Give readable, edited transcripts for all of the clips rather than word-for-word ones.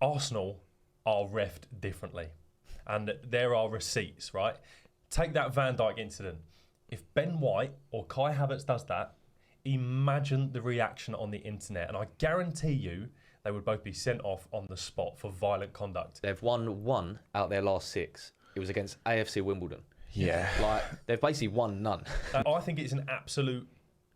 Arsenal are reffed differently, and there are receipts, right? Take that Van Dijk incident. If Ben White or Kai Havertz does that, imagine the reaction on the internet, and I guarantee you they would both be sent off on the spot for violent conduct. They've won one out their last 6. It was against AFC Wimbledon. Yeah. Like, they've basically won none. I think it's an absolute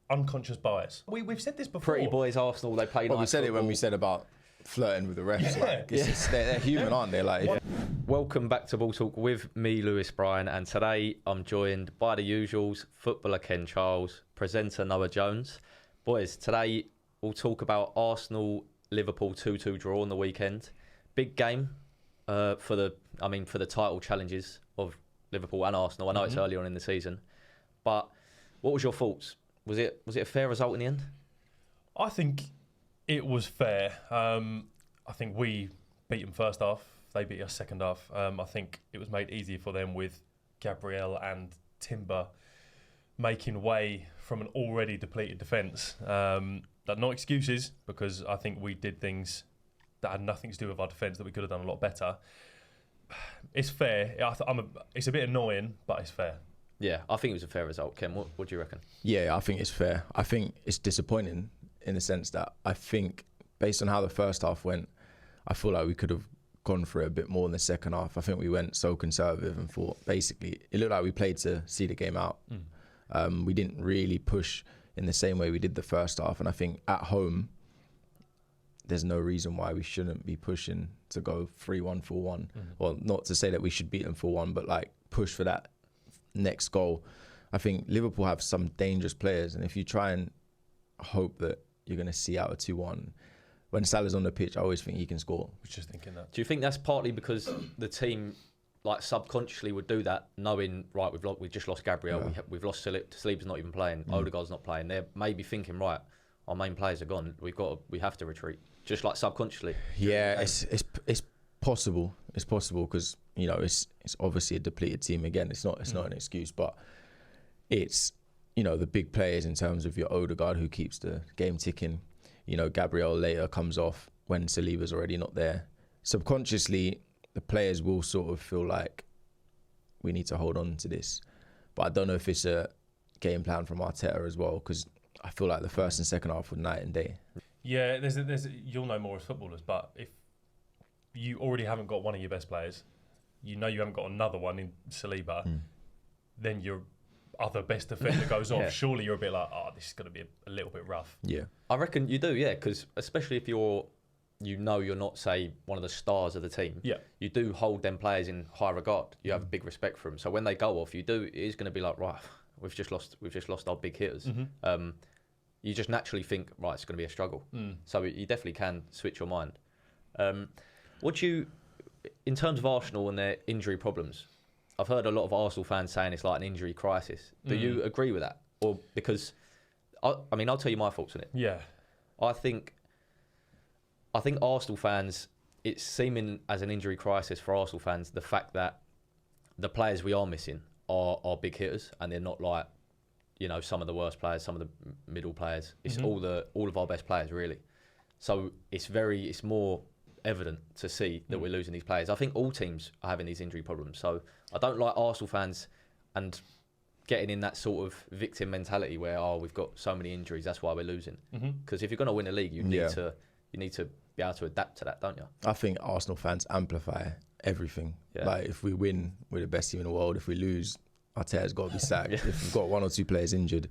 unconscious bias. We've said this before. Pretty boys Arsenal, they play nice We said football. it when we said about flirting with the refs. Yeah. Like, it's just, they're human, aren't they? Like, Welcome back to Ball Talk with me, Lewis Bryon, and today I'm joined by the usuals, footballer Ken Charles, presenter Noah Jones. Boys, today we'll talk about Arsenal-Liverpool 2-2 draw on the weekend. Big game for the title challenges of Liverpool and Arsenal. I know it's early on in the season, but what was your thoughts? Was it a fair result in the end? I think it was fair. I think we beat them first half. They beat us second half. I think it was made easier for them with Gabriel and Timber making way from an already depleted defence. But no excuses, because I think we did things that had nothing to do with our defence that we could have done a lot better. It's fair. It's a bit annoying, but it's fair. Yeah, I think it was a fair result. Ken, what do you reckon? yeah, I think it's fair. I think it's disappointing in the sense that I think based on how the first half went, I feel like we could have gone for it a bit more in the second half. I think we went so conservative and thought basically it looked like we played to see the game out. We didn't really push in the same way we did the first half, and I think at home there's no reason why we shouldn't be pushing to go 3-1, 4-1. Well, not to say that we should beat them 4-1, but like push for that next goal. I think Liverpool have some dangerous players, and if you try and hope that you're going to see out a 2-1, when Salah's on the pitch, I always think he can score. I was just thinking that. Do you think that's partly because the team, like, subconsciously would do that, knowing, right, we've just lost Gabriel, we've lost Saliba's not even playing, Odegaard's not playing. They're maybe thinking, right, our main players are gone. We have to retreat, just like subconsciously. Yeah, it's possible. It's possible because it's obviously a depleted team again. It's not an excuse, but it's the big players in terms of your Odegaard who keeps the game ticking. Gabriel later comes off when Saliba's already not there. Subconsciously, the players will sort of feel like we need to hold on to this. But I don't know if it's a game plan from Arteta as well, because I feel like the first and second half were night and day. Yeah, you'll know more as footballers, but if you already haven't got one of your best players, you haven't got another one in Saliba, then your other best defender goes off. Surely you're a bit like, this is going to be a little bit rough. Yeah. I reckon you do, yeah, because especially if you're not, say, one of the stars of the team, you do hold them players in high regard. You have big respect for them. So when they go off, it is going to be like, right, we've just lost our big hitters. You just naturally think, right, it's going to be a struggle. So you definitely can switch your mind. In terms of Arsenal and their injury problems, I've heard a lot of Arsenal fans saying it's like an injury crisis. Do you agree with that? Or because, I'll tell you my thoughts on it. Yeah. I think Arsenal fans, it's seeming as an injury crisis for Arsenal fans, the fact that the players we are missing are big hitters, and they're not like, some of the worst players, some of the middle players. It's all of our best players, really. So it's more evident to see that we're losing these players. I think all teams are having these injury problems. So I don't like Arsenal fans and getting in that sort of victim mentality where, we've got so many injuries, that's why we're losing. Because if you're going to win a league, you need to be able to adapt to that, don't you? I think Arsenal fans amplify everything. Yeah. Like, if we win, we're the best team in the world. If we lose, Arteta's got to be sacked. If we've got one or two players injured,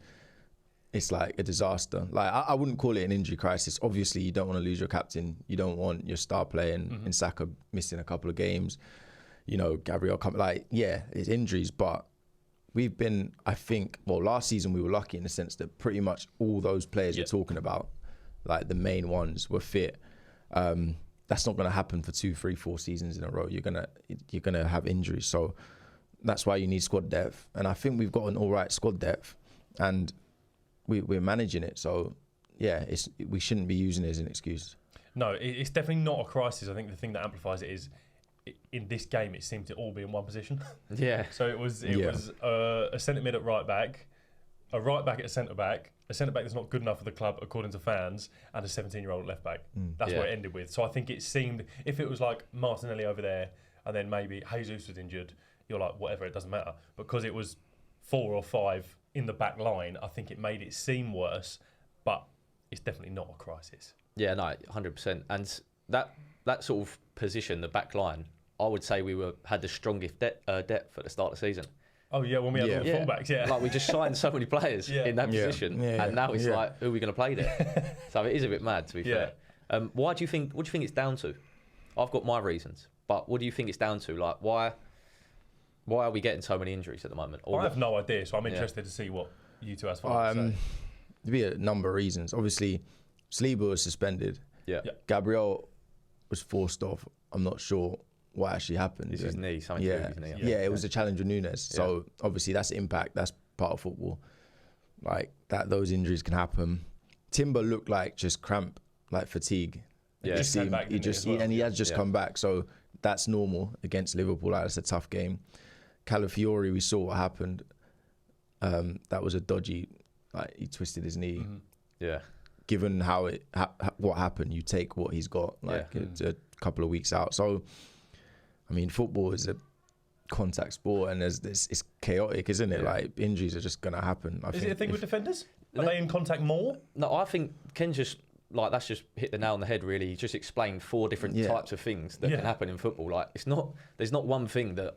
it's like a disaster. Like, I wouldn't call it an injury crisis. Obviously, you don't want to lose your captain. You don't want your star player in Saka missing a couple of games. Gabriel it's injuries, but we've been, I think, last season we were lucky in the sense that pretty much all those players you're talking about, like the main ones, were fit. That's not going to happen for 2, 3, 4 seasons in a row. You're gonna have injuries, so that's why you need squad depth. And I think we've got an all right squad depth, and we're managing it. So we shouldn't be using it as an excuse. No, it's definitely not a crisis. I think the thing that amplifies it is, in this game, it seemed to all be in one position. Yeah. So it was a centre mid at right back, a right back at a centre back that's not good enough for the club according to fans, and a 17-year-old left back. That's what it ended with. So I think it seemed, if it was like Martinelli over there and then maybe Jesus was injured, you're like, whatever, it doesn't matter. Because it was 4 or 5 in the back line, I think it made it seem worse, but it's definitely not a crisis. Yeah, no, 100%. And that sort of position, the back line, I would say we had the strongest depth at the start of the season. Oh yeah, when we had all the fullbacks, yeah. Like we just signed so many players in that position, and now it's like, who are we going to play there? So it is a bit mad, to be fair. What do you think it's down to? I've got my reasons, but what do you think it's down to? Like, why are we getting so many injuries at the moment? I have no idea, so I'm interested to see what you two as far as there'd be a number of reasons. Obviously, Saliba was suspended. Yeah. Gabriel was forced off. I'm not sure what actually happened. It's his knee, something to do with his knee. Yeah, it was a challenge with Nunes. So obviously that's impact. That's part of football. Like that, those injuries can happen. Timber looked like just cramp, like fatigue. Yeah, he has just come back. So that's normal against Liverpool. Like, that's a tough game. Calafiori, we saw what happened. That was a dodgy. Like he twisted his knee. Mm-hmm. Yeah. Given how what happened, you take what he's got. Like it's a couple of weeks out. So. I mean, football is a contact sport, and it's chaotic, isn't it? Like injuries are just gonna happen. Is it a thing with defenders? Are they in contact more? No, I think Ken just that's just hit the nail on the head. Really, he just explained 4 different types of things that can happen in football. Like there's not one thing that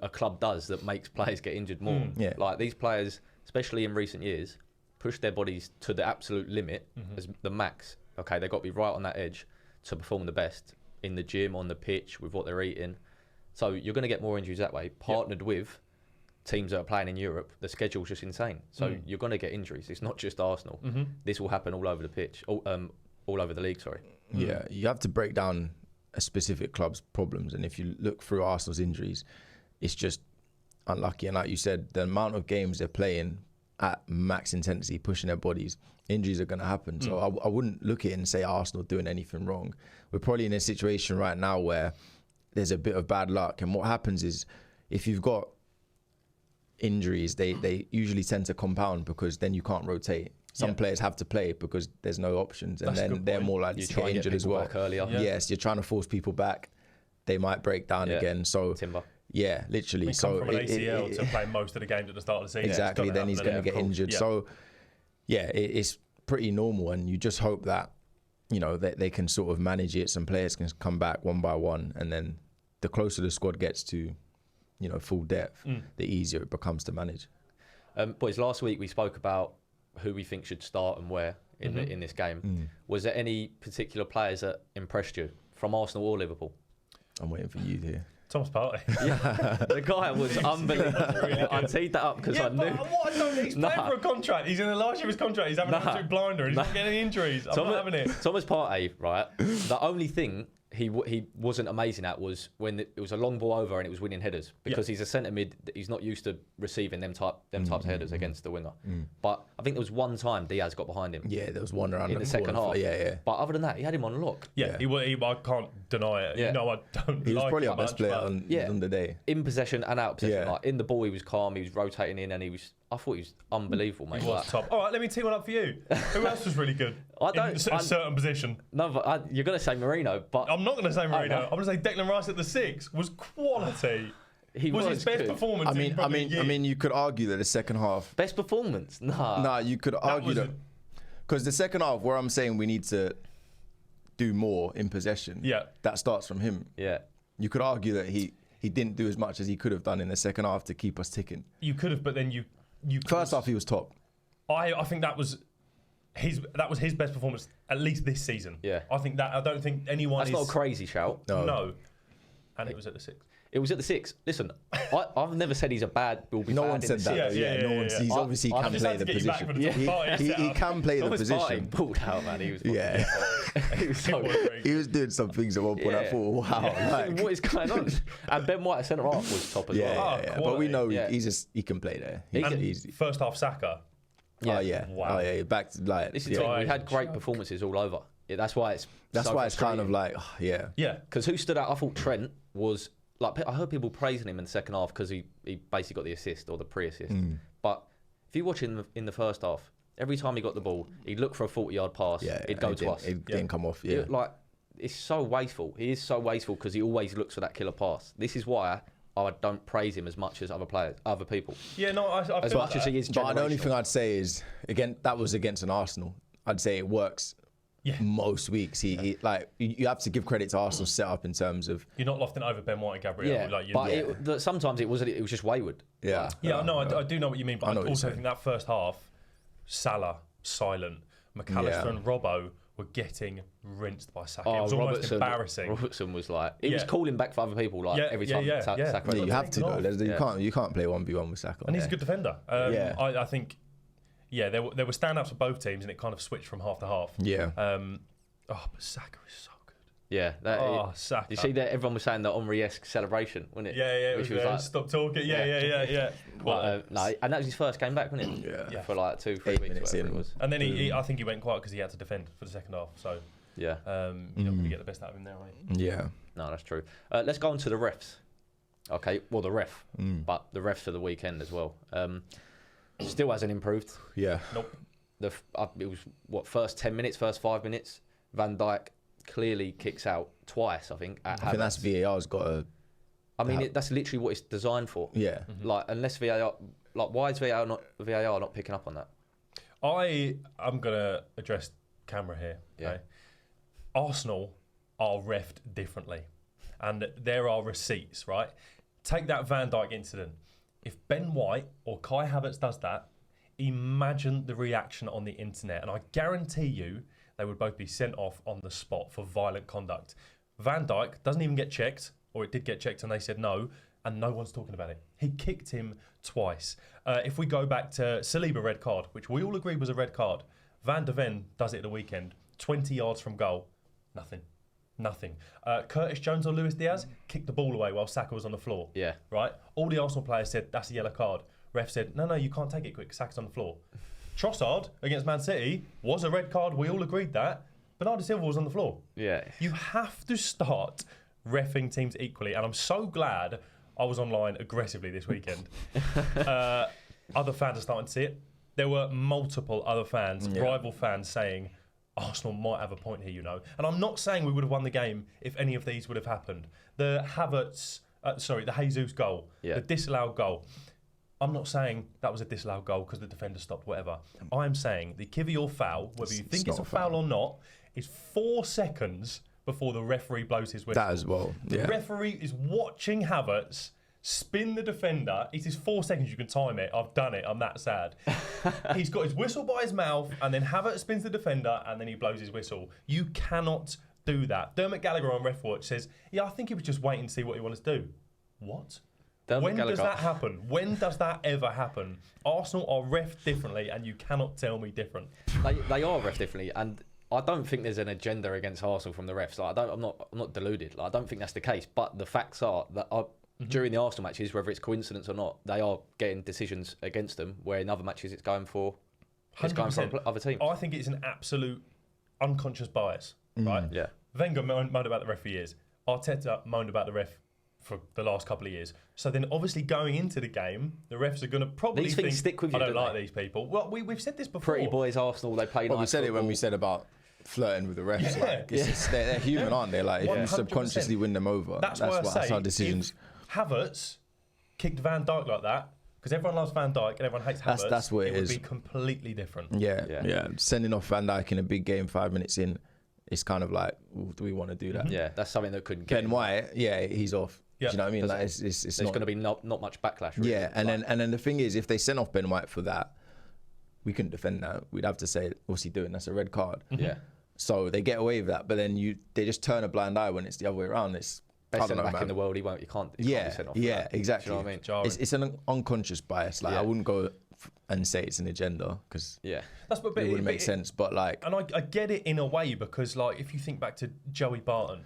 a club does that makes players get injured more. Like these players, especially in recent years, push their bodies to the absolute limit as the max. Okay, they've got to be right on that edge to perform the best in the gym, on the pitch, with what they're eating. So you're going to get more injuries that way, partnered with teams that are playing in Europe. The schedule's just insane. So you're going to get injuries. It's not just Arsenal. This will happen all over the pitch, all over the league, sorry. Yeah, you have to break down a specific club's problems. And if you look through Arsenal's injuries, it's just unlucky. And like you said, the amount of games they're playing at max intensity, pushing their bodies, injuries are going to happen. So I wouldn't look at it and say Arsenal doing anything wrong. We're probably in a situation right now where there's a bit of bad luck, and what happens is if you've got injuries, they usually tend to compound because then you can't rotate. Some players have to play because there's no options, and then they're more likely to get injured as well. Yes, you're trying to force people back. They might break down again. So Timber. Yeah, literally. We come from an ACL to play most of the games at the start of the season. Exactly. Then he's going to get injured. So it's pretty normal, and you just hope that they can sort of manage it. Some players can come back one by one, and then the closer the squad gets to, full depth, the easier it becomes to manage. Boys, last week we spoke about who we think should start and where in this game. Was there any particular players that impressed you from Arsenal or Liverpool? I'm waiting for you here. Thomas Partey. The guy was unbelievable. Really I teed that up because I knew. What I don't he's playing for a contract. He's in the last year of his contract. He's having an absolute blinder and he's not getting any injuries. I'm not having it. Thomas Partey, right? The only thing he wasn't amazing at was when it was a long ball over and it was winning headers, because he's a centre mid. He's not used to receiving them types of headers against the winger. But I think there was one time Diaz got behind him. Yeah, there was one around in the second half. Yeah. But other than that, he had him on lock. Yeah. I can't deny it. Yeah. I don't. He was probably our much, best player on the day. In possession and out of possession. Like in the ball, he was calm. He was rotating in, and I thought he was unbelievable, mate. He was top. All right, let me tee one up for you. Who else was really good? In a certain position. No, but you're going to say Marino, but I'm not going to say Marino. I'm going to say Declan Rice at the 6 was quality. He was his best good. performance. I mean, you could argue that the second half. Best performance? Nah, you could argue that because the second half, where I'm saying we need to do more in possession. Yeah, that starts from him. Yeah, you could argue that he didn't do as much as he could have done in the second half to keep us ticking. You could have, but then you first half he was top. I think that was his best performance at least this season. Yeah, I don't think anyone. That's not a crazy shout. No. And it was at the 6. It was at the 6. Listen, I've never said he's a bad. No one said that. No one. He's obviously can play the position. He can play the position. Pulled out, man. He was. He was he was doing some things at one point. I thought, wow, what is going on? And Ben White at centre half was top as well. Yeah. But we know he can play there. He's first half Saka. Wow. Back to like. We had great performances all over. That's why it's. Kind of like Yeah. Because who stood out? I thought Trent was. Like, I heard people praising him in the second half because he basically got the assist or the pre-assist. But If you watch in the first half, every time he got the ball, he'd look for a 40-yard pass. He'd go to us. It didn't come off. Yeah, like it's so wasteful. He is so wasteful because he always looks for that killer pass. This is why I don't praise him as much as other people. Yeah, no, I as feel much that. as he is. But the only thing I'd say is, again, that was against an Arsenal. I'd say it works. Yeah. Most weeks, he like you have to give credit to Arsenal's setup in terms of you're not lofting over Ben White and Gabriel. Yeah, like but sometimes it was just wayward. Yeah, I do know what you mean, but I also think that first half, Salah silent, McAllister and Robbo were getting rinsed by Saka. It was almost embarrassing. Robertson was like, he was calling back for other people every time Saka. You have to though. You can't play 1v1 with Saka. And he's a good defender. I think. Yeah, there were stand-ups for both teams, and it kind of switched from half to half. Yeah. But Saka is so good. Yeah. Saka. You see that everyone was saying the Henry-esque celebration, wasn't it? Yeah. Which was like, stop talking. Yeah. But, no, and that was his first game back, wasn't it? Yeah. For like 2-3 weeks, minutes whatever it was. And then I think he went quiet because he had to defend for the second half. So yeah, you're not going to get the best out of him there, right? Yeah. No, that's true. Let's go on to the refs. Okay, well the ref, but the refs for the weekend as well. Still hasn't improved. Yeah. Nope. It was first 10 minutes, first 5 minutes. Van Dijk clearly kicks out twice. I think. I think that's VAR's got a. I mean, that's literally what it's designed for. Yeah. Like unless VAR, why is VAR not picking up on that? I'm gonna address camera here. Okay. Yeah. Arsenal are refed differently, and there are receipts. Right. Take that Van Dijk incident. If Ben White or Kai Havertz does that, imagine the reaction on the internet. And I guarantee you they would both be sent off on the spot for violent conduct. Van Dijk doesn't even get checked, or it did get checked and they said no, and no one's talking about it. He kicked him twice. If we go back to Saliba red card, which we all agreed was a red card, Van de Ven does it at the weekend, 20 yards from goal, nothing. Curtis Jones or Luis Diaz kicked the ball away while Saka was on the floor. Yeah. Right? All the Arsenal players said, that's a yellow card. Ref said, no, you can't take it quick. Saka's on the floor. Trossard against Man City was a red card. We all agreed that. Bernardo Silva was on the floor. Yeah. You have to start reffing teams equally. And I'm so glad I was online aggressively this weekend. Other fans are starting to see it. There were multiple other fans, rival fans, saying, Arsenal might have a point here, And I'm not saying we would have won the game if any of these would have happened. The Jesus goal, the disallowed goal. I'm not saying that was a disallowed goal because the defender stopped, whatever. I'm saying the Kivior foul, whether you think it's a foul or not, is 4 seconds before the referee blows his whistle. That as well. The referee is watching Havertz spin the defender. It is 4 seconds. You can time it. I've done it. I'm that sad. He's got his whistle by his mouth, and then Havertz spins the defender, and then he blows his whistle. You cannot do that. Dermot Gallagher on Ref Watch says, I think he was just waiting to see what he wanted to do. What? When does that happen? When does that ever happen? Arsenal are ref differently, and you cannot tell me different. They are ref differently, and I don't think there's an agenda against Arsenal from the refs. I'm not deluded. I don't think that's the case. But the facts are that during the Arsenal matches, whether it's coincidence or not, they are getting decisions against them. Where in other matches, it's going for other teams. I think it's an absolute unconscious bias, right? Yeah. Wenger moaned about the ref for years. Arteta moaned about the ref for the last couple of years. So then obviously going into the game, the refs are going to probably these things stick with you, I don't like these people. Well, we've said this before. Pretty boys Arsenal, they play nice we said football. it when we said about flirting with the refs. They're human, aren't they? Like, if you subconsciously win them over, that's our decisions. Havertz kicked Van Dijk like that, because everyone loves Van Dijk and everyone hates Havertz. That's what it is. Would be completely different. Yeah. Sending off Van Dijk in a big game 5 minutes in, it's kind of like, do we want to do that? Yeah, that's something that couldn't get Ben White, he's off. Yeah. Do you know what I mean? Like, it's there's going to be not much backlash. Really. Yeah, and then the thing is, if they sent off Ben White for that, we couldn't defend that. We'd have to say, what's he doing? That's a red card. Yeah. So they get away with that, but then they just turn a blind eye when it's the other way around. It's best centre back in the world. You can't be sent off. Yeah, exactly. Do you know what I mean? It's an unconscious bias. Like I wouldn't go and say it's an agenda because it wouldn't make sense. But like, and I get it in a way because like if you think back to Joey Barton.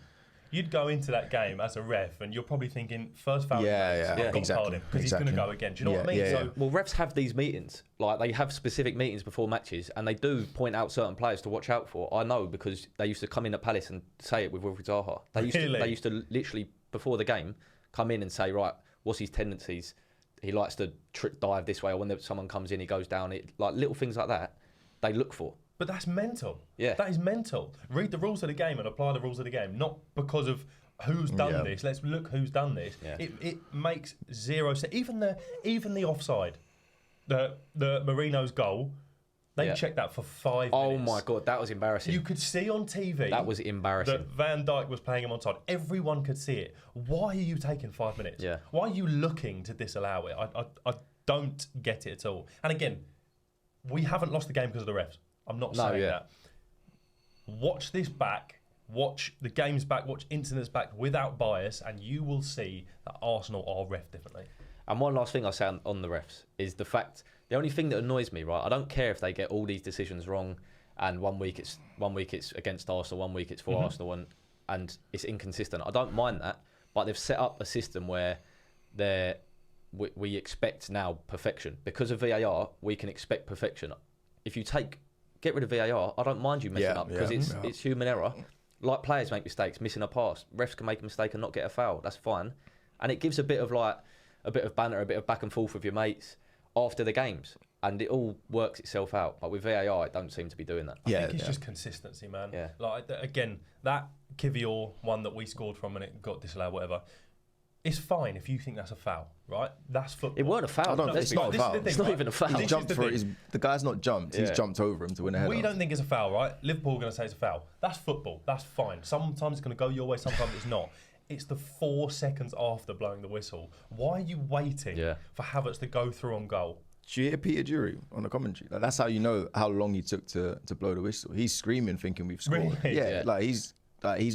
You'd go into that game as a ref and you're probably thinking, first foul, exactly. Because he's going to go again. Do you know what I mean? So, well, refs have these meetings. Like, they have specific meetings before matches and they do point out certain players to watch out for. I know because they used to come in at Palace and say it with Wilfried Zaha. They used to literally, before the game, come in and say, right, what's his tendencies? he likes to dive this way, or when someone comes in, he goes down. Like little things like that, they look for. But that's mental. Yeah. That is mental. Read the rules of the game and apply the rules of the game, not because of who's done this. Let's look who's done this. Yeah. It makes zero sense. Even the offside, the Marino's goal, they checked that for 5 minutes. Oh my God, that was embarrassing. You could see on TV that was embarrassing. that Van Dijk was playing him onside. Everyone could see it. Why are you taking 5 minutes? Yeah. Why are you looking to disallow it? I don't get it at all. And again, we haven't lost the game because of the refs. I'm not saying that. Watch this back. Watch the games back. Watch incidents back without bias, and you will see that Arsenal are ref differently. And one last thing I say on the refs is the fact. The only thing that annoys me, right? I don't care if they get all these decisions wrong, and one week it's against Arsenal, 1 week it's for Arsenal, and it's inconsistent. I don't mind that, but they've set up a system where we expect now perfection because of VAR. We can expect perfection. If you get rid of VAR, I don't mind you messing up because it's human error. Like players make mistakes, missing a pass. Refs can make a mistake and not get a foul. That's fine, and it gives a bit of banter, a bit of back and forth with your mates after the games, and it all works itself out. But with VAR, it don't seem to be doing that. I think it's just consistency, man. Yeah. Like again, that Kivior one that we scored from and it got disallowed, whatever. It's fine if you think that's a foul, right? That's football. It weren't a foul. It's not a foul. It's not even a foul. He jumped for it. The guy's not jumped. He's jumped over him to win a header. We don't think it's a foul, right? Liverpool are going to say it's a foul. That's football. That's fine. Sometimes it's going to go your way. Sometimes it's not. It's the 4 seconds after blowing the whistle. Why are you waiting for Havertz to go through on goal? Did you hear Peter Drury on the commentary? Like, that's how you know how long he took to blow the whistle. He's screaming, thinking we've scored. Really? Yeah, like he's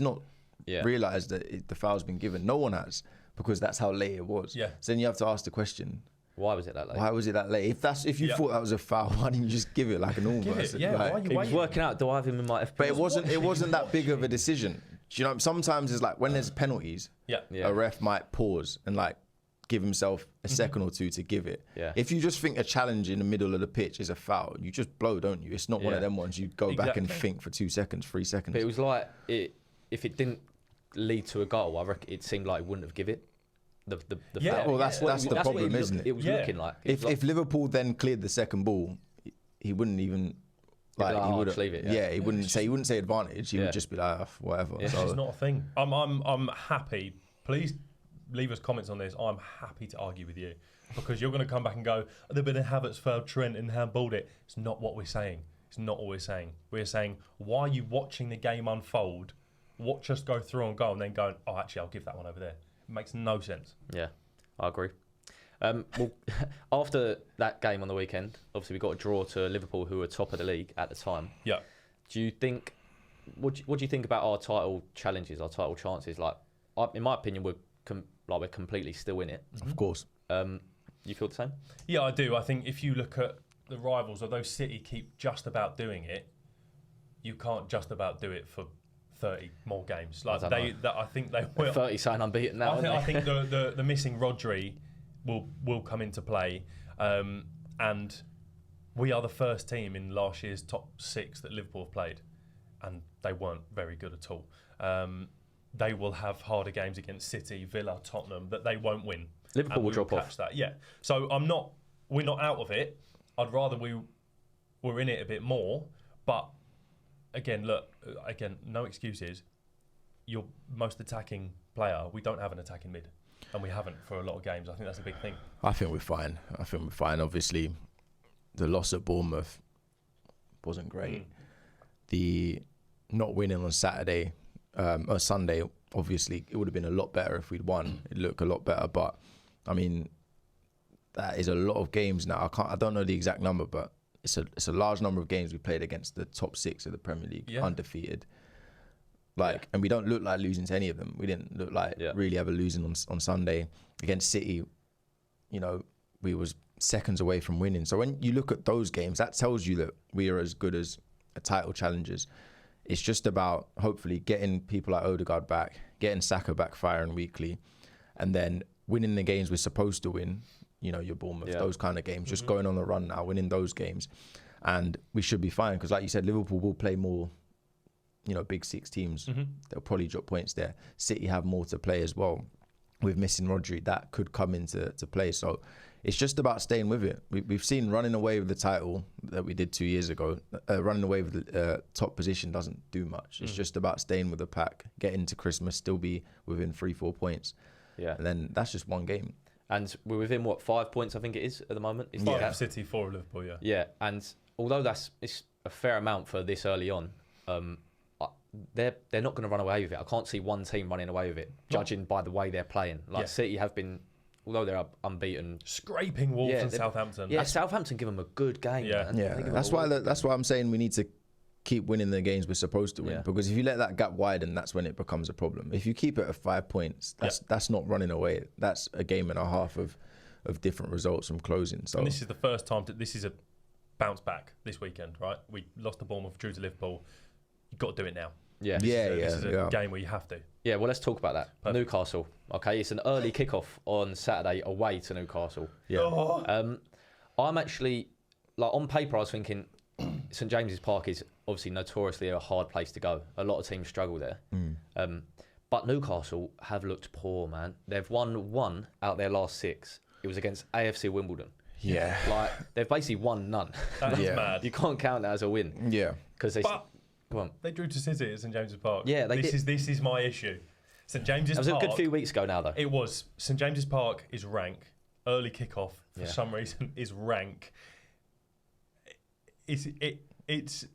not realised that the foul's been given. No one has, because that's how late it was. Yeah. So then you have to ask the question: Why was it that late? Why was it that late? If you thought that was a foul, why didn't you just give it like a normal person? Yeah, like, why are you He was waiting? working out. Do I have him in my FPL? But it wasn't that big of a decision. Do you know? Sometimes it's like when there's penalties, a ref might pause and like give himself a second or two to give it. Yeah. If you just think a challenge in the middle of the pitch is a foul, you just blow, don't you? It's not one of them ones you go back and think for 2 seconds, 3 seconds. But it was like if it didn't lead to a goal, I reckon it seemed like it wouldn't have given it. The foul. Well, that's the problem, isn't it? It was looking like. If Liverpool then cleared the second ball, he wouldn't even he would leave it. Yeah, he wouldn't say advantage. He would just be like, whatever. It's just not a thing. I'm happy. Please leave us comments on this. I'm happy to argue with you because you're going to come back and go, the bit of Havertz fouled Trent and handballed it. It's not what we're saying. It's not what we're saying. We're saying, why are you watching the game unfold? Watch us go through on goal and then going, oh, actually, I'll give that one over there. It makes no sense. Yeah, I agree. Well, after that game on the weekend, obviously we got a draw to Liverpool, who were top of the league at the time. Yeah. Do you think? What do you think about our title challenges, our title chances? Like, in my opinion, we're completely still in it. Of course. You feel the same? Yeah, I do. I think if you look at the rivals, although City keep just about doing it, you can't just about do it for 30 more games. Like I think they will. 30 saying unbeaten now. I think the missing Rodri will come into play, and we are the first team in last year's top 6 that Liverpool have played, and they weren't very good at all. They will have harder games against City, Villa, Tottenham that they won't win. Liverpool will drop off. That, yeah. So we're not out of it. I'd rather we were in it a bit more, but again, no excuses. Your most attacking player, we don't have an attacking mid, and we haven't for a lot of games. I think that's a big thing. I think we're fine. Obviously, the loss at Bournemouth wasn't great. The not winning on Saturday or Sunday, obviously, it would have been a lot better if we'd won. It'd look a lot better, but I mean, that is a lot of games now. I don't know the exact number, but it's a large number of games we played against the top 6 of the Premier League, undefeated. And we don't look like losing to any of them. We didn't look like really ever losing on Sunday. Against City, we was seconds away from winning. So when you look at those games, that tells you that we are as good as a title challengers. It's just about hopefully getting people like Odegaard back, getting Saka back firing weekly, and then winning the games we're supposed to win. Your Bournemouth, those kind of games, just going on the run now, winning those games. And we should be fine because, like you said, Liverpool will play more, big 6 teams. They'll probably drop points there. City have more to play as well. With missing Rodri, that could come into play. So it's just about staying with it. We've seen running away with the title that we did 2 years ago. Running away with the top position doesn't do much. It's just about staying with the pack, getting to Christmas, still be within 3-4 points. Yeah. And then that's just one game. And we're within, 5 points, I think it is, at the moment? It's 5 of City, 4 of Liverpool, yeah. Yeah, and although it's a fair amount for this early on, they're not going to run away with it. I can't see one team running away with it, judging by the way they're playing. City have been... Although they're unbeaten, scraping Wolves and Southampton. Yeah, Southampton give them a good game. Yeah, man. Yeah. That's why I'm saying we need to keep winning the games we're supposed to win. Yeah. Because if you let that gap widen, that's when it becomes a problem. If you keep it at 5 points, that's not running away. That's a game and a half of different results from closing. So and this is the first time this is a bounce back this weekend, right? We lost the Bournemouth, drew to Liverpool. You've got to do it now. Yeah, this is a game where you have to. Yeah, well, let's talk about that. Perfect. Newcastle. Okay, it's an early kickoff on Saturday away to Newcastle. Yeah. Oh. I'm actually, on paper, I was thinking St James's Park is obviously notoriously a hard place to go. A lot of teams struggle there. But Newcastle have looked poor, man. They've won 1 out of their last 6. It was against AFC Wimbledon. Yeah. They've basically won none. That's mad. You can't count that as a win. Yeah. Because they drew to City at St James's Park. Yeah, this is my issue. St James's Park. It was a good few weeks ago now, though. It was. St James's Park is rank. Early kickoff for some reason is rank. It's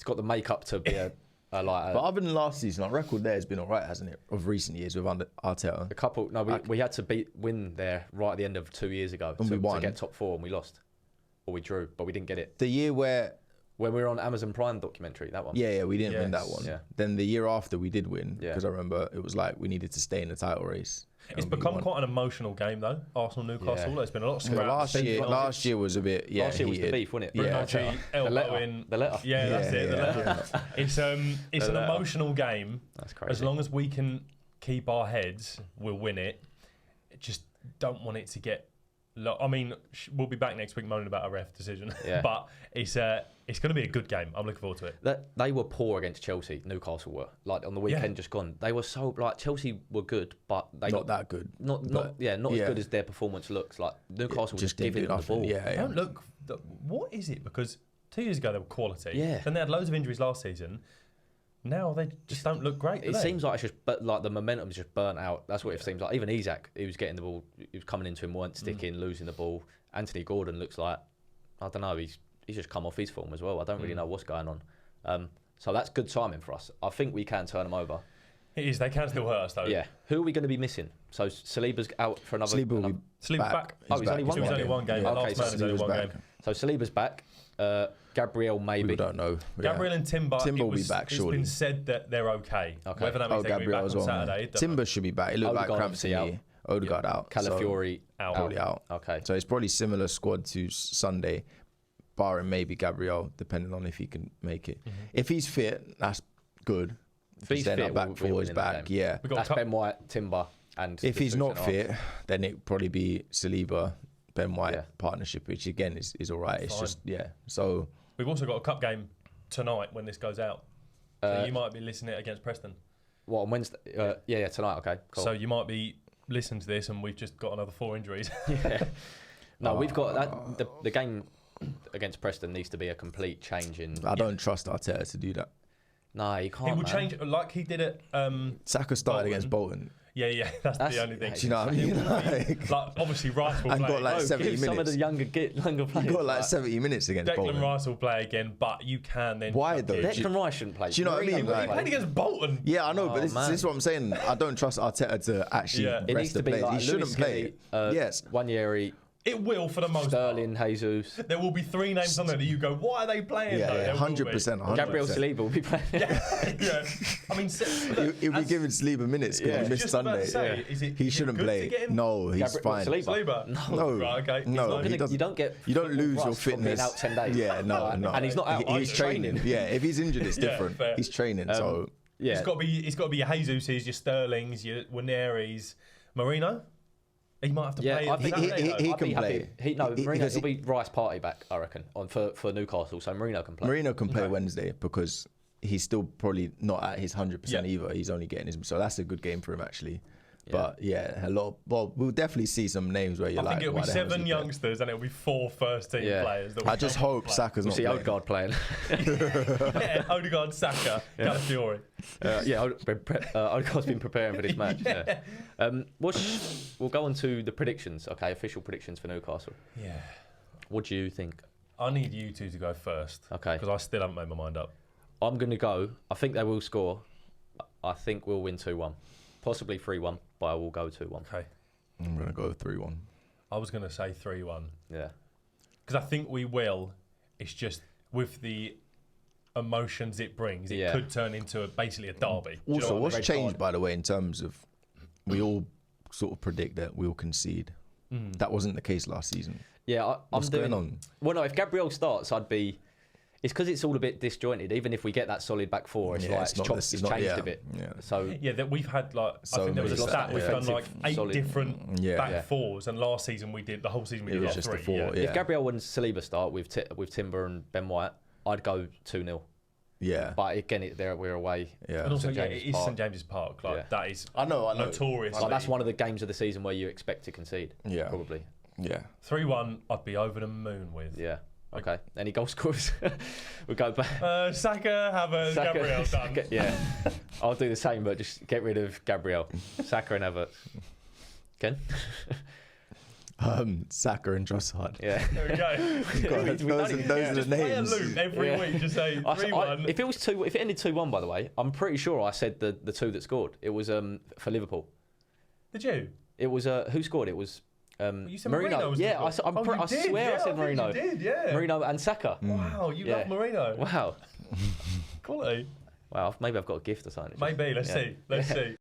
got the makeup to be but other than last season, our record there has been all right, hasn't it? Of recent years with Arteta. A couple. No, we had to win there right at the end of 2 years ago and we won. To get top 4, and we lost, or we drew, but we didn't get it. The year when we were on Amazon Prime documentary, that one. Yeah, we didn't win that one. Yeah. Then the year after we did win, because I remember it was like we needed to stay in the title race. It's become quite an emotional game though, Arsenal-Newcastle. There's been a lot of scraps. Last year was a bit, Last year was the beef, wasn't it? The letter. Yeah, that's it. The letter. It's an emotional game. That's crazy. As long as we can keep our heads, we'll win it. Just don't want it to get... I mean, we'll be back next week moaning about a ref decision, but it's going to be a good game. I'm looking forward to it. They were poor against Chelsea. Newcastle were on the weekend just gone. They were so Chelsea were good, but they not that good. Not as good as their performance looks. Newcastle were just giving them the ball. Don't look. What is it? Because 2 years ago they were quality. Yeah. Then they had loads of injuries last season. Now they just don't look great. It seems like it's just, the momentum's just burnt out. That's what it seems like. Even Isak, he was getting the ball, he was coming into him, weren't sticking, losing the ball. Anthony Gordon looks like, I don't know, he's just come off his form as well. I don't really know what's going on. So that's good timing for us. I think we can turn them over. It is. They can still hurt us though. Yeah. Who are we going to be missing? So Saliba's out for another. Saliba's back. He's only one game. Yeah. Last man is only one game. So Saliba's back. Gabriel maybe. We don't know. Gabriel and Timber will be back surely. It's been said that they're okay. Whether that means they're going to be back on Saturday. Timber should be back. It looked like cramps to me. Odegaard out. Calafiori probably out. Okay. So it's probably similar squad to Sunday, barring maybe Gabriel, depending on if he can make it. If he's fit, that's good. If he's fit, back four is back. Yeah. That's Ben White, Timber, and if he's not fit, then it'd probably be Saliba, Ben White partnership, which again is all right. It's just So we've also got a cup game tonight when this goes out. So you might be listening against Preston. What, on Wednesday? Yeah, tonight. Okay, cool. So you might be listening to this, and we've just got another 4 injuries. No, we've got that. The game against Preston needs to be a complete change in. I don't trust Arteta to do that. No, you can't. He will change it like he did at. Saka started against Bolton. Yeah, that's the only thing. Do you know what I mean? Like obviously Rice will play. And got like 70 minutes. Some of the younger players. You got like 70 minutes against Bolton. Declan Rice will play again, but you can then. Why though? Declan Rice shouldn't play. Do you know what I mean? He played against Bolton. Yeah, I know, but this is what I'm saying. I don't trust Arteta to actually rest the players. He shouldn't play. Yes. Wanyeri. It will for the most Sterling, part. Jesus. There will be 3 names on there that you go, why are they playing? Yeah, 100%. Gabriel Saliba will be playing. Yeah. I mean, he'll be giving Saliba minutes because he missed Sunday. He shouldn't play. No, he's fine. Saliba? No. Right, okay. No, you don't lose your fitness. Out 10 days. Yeah, no. And he's not out. He's training. Yeah, if he's injured, it's different. He's training, so. Yeah. It's got to be your Jesus's, your Sterlings, your Waneris, Marino. He might have to play. He can play. Marino will be Rice party back, I reckon, for Newcastle. So Marino can play. Marino can play Wednesday because he's still probably not at his 100% either. He's only getting his. So that's a good game for him actually. But yeah, a lot. Well, we'll definitely see some names where you're I like, think it'll why be the hell is 7 he there? youngsters and it'll be 4 first-team players. That I just hope Saka's We'll not see playing. Odegaard playing. Yeah, Odegaard, Saka, Calafiori. Odegaard's been preparing for this match. We'll go on to the predictions. Okay, official predictions for Newcastle. Yeah. What do you think? I need you two to go first. Okay. Because I still haven't made my mind up. I'm going to go. I think they will score. I think we'll win 2-1. Possibly 3-1, but I will go 2-1. Okay. I'm gonna go 3-1. I was going to say 3-1. Yeah. Because I think we will. It's just with the emotions it brings, it could turn into basically a derby. Also, what's changed, by the way, in terms of we all sort of predict that we'll concede. That wasn't the case last season. Yeah, What's going on? Well, no, if Gabriel starts, I'd be... It's because it's all a bit disjointed. Even if we get that solid back four, it's changed a bit. Yeah. So yeah, that we've had like So I think there was a many stat we've done defensive like 8 solid- different back fours, and last season we did the whole season we It did was like just 3. the 4. Yeah. if Gabriel and Saliba start with Timber and Ben White, I'd go 2-0. Yeah. But again, we're away. Yeah. And also, St. yeah, James's it is Park. St James's Park. Like Yeah. that is I know. notorious. Like, that's one of the games of the season where you expect to concede. Yeah. Probably. Yeah. 3-1. I'd be over the moon with. Yeah. Okay. Any goal scorers? We'll go back. Saka, Havertz, Gabriel done. Yeah. I'll do the same, but just get rid of Gabriel. Saka and Havertz. Ken? Saka and Trossard. Yeah. There we go. Those are the Just play a names. loop every week. Just say 3-1. If it ended 2-1, by the way, I'm pretty sure I said the 2 that scored. It was for Liverpool. Did you? It was who scored? It was You said Marino was Yeah, I you did, swear I said Marino. You did, yeah. Marino and Saka. Wow, you love Marino. Wow. Quality. Wow. Maybe I've got a gift or something. Maybe. Let's see. Let's see.